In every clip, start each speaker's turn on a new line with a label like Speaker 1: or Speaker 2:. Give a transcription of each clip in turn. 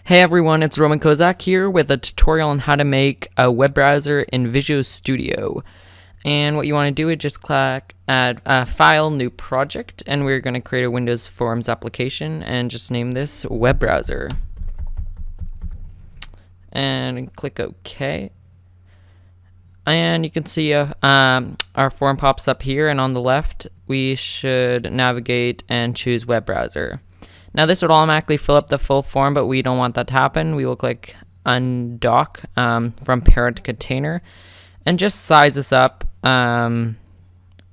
Speaker 1: Hey everyone, it's Roman Kozak here with a tutorial on how to make a web browser in Visual Studio. And what you want to do is just click Add File, New Project, and we're going to create a Windows Forms application and just name this web browser. And click OK. And you can see our form pops up here, and on the left we should navigate and choose web browser. Now this would automatically fill up the full form, but we don't want that to happen. We will click undock from parent container and just size this up all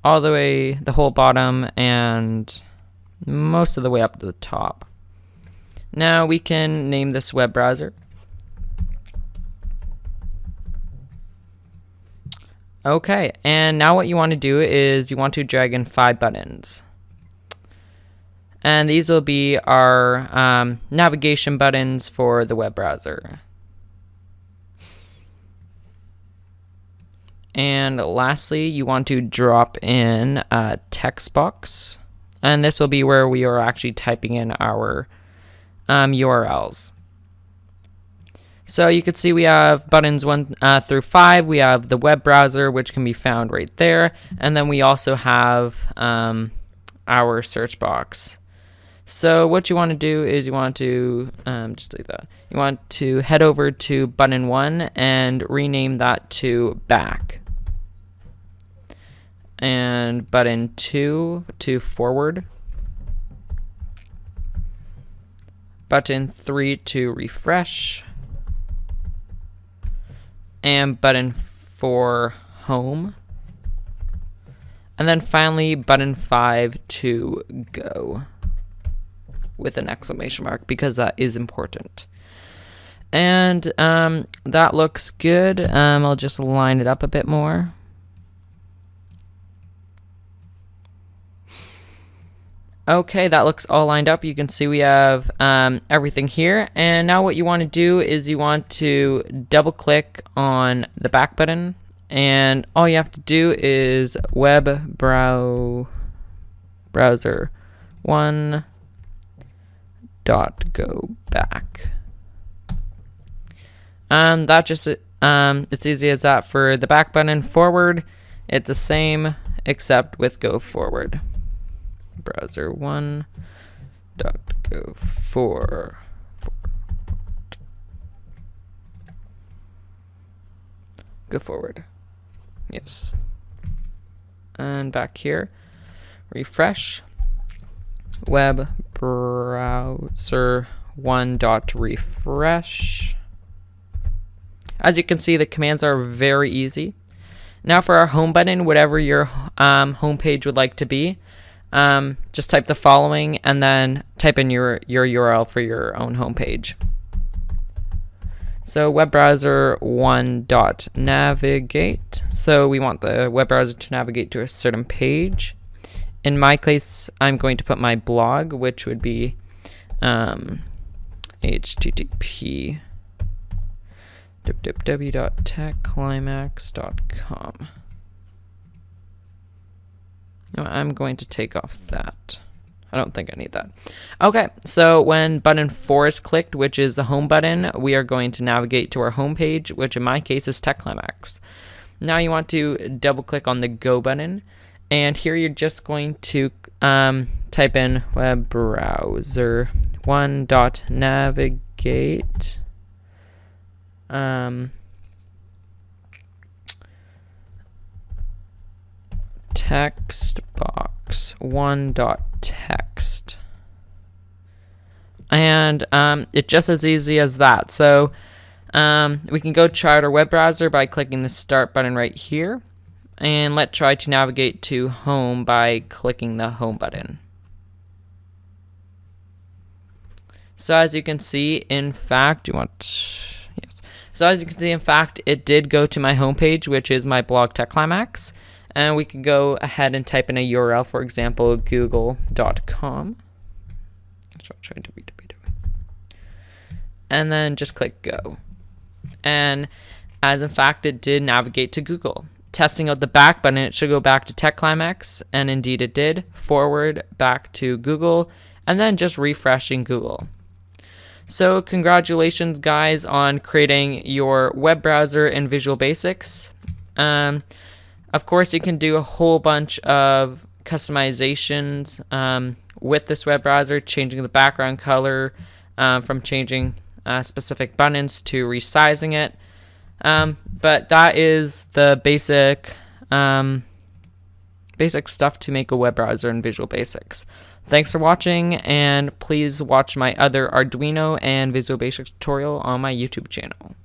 Speaker 1: the way, the whole bottom and most of the way up to the top. Now we can name this web browser. Okay, and now what you want to do is you want to drag in 5 buttons. And these will be our navigation buttons for the web browser. And lastly, you want to drop in a text box. And this will be where we are actually typing in our URLs. So you can see we have buttons 1 through 5. We have the web browser, which can be found right there. And then we also have our search box. So what you want to do is you want to just delete that. You want to head over to button 1 and rename that to back. And button 2 to forward. Button 3 to refresh. And button 4 home. And then finally button 5 to go, with an exclamation mark, because that is important. And that looks good. I'll just line it up a bit more. Okay, that looks all lined up. You can see we have everything here. And now what you want to do is you want to double click on the back button, and all you have to do is web browser 1 go back. That just it's easy as that. For the back button, forward, it's the same except with go forward. Browser 1 go forward. Go forward. Yes. And back here, refresh. Web browser 1 refresh. As you can see, the commands are very easy. Now for our home button, whatever your home page would like to be, just type the following and then type in your URL for your own home page. So web browser 1 navigate. So we want the web browser to navigate to a certain page. In my case, I'm going to put my blog, which would be http www.techclimax.com. Now I'm going to take off that. I don't think I need that. Okay, so when button 4 is clicked, which is the home button, we are going to navigate to our home page, which in my case is TechClimax. Now you want to double click on the go button, and here you're just going to type in web browser 1 navigate text box 1 text, and it's just as easy as that. So we can go try out our web browser by clicking the start button right here, and let's try to navigate to home by clicking the home button. So as you can see, in fact, it did go to my home page, which is my blog TechClimax. And we can go ahead and type in a URL, for example, google.com. And then just click go. And as in fact, it did navigate to Google. Testing out the back button, it should go back to TechClimax, and indeed it did. Forward back to Google, and then just refreshing Google. So congratulations, guys, on creating your web browser in Visual Basics. Of course, you can do a whole bunch of customizations with this web browser, changing the background color, from changing specific buttons to resizing it. But that is the basic stuff to make a web browser in Visual Basics. Thanks for watching, and please watch my other Arduino and Visual Basic tutorial on my YouTube channel.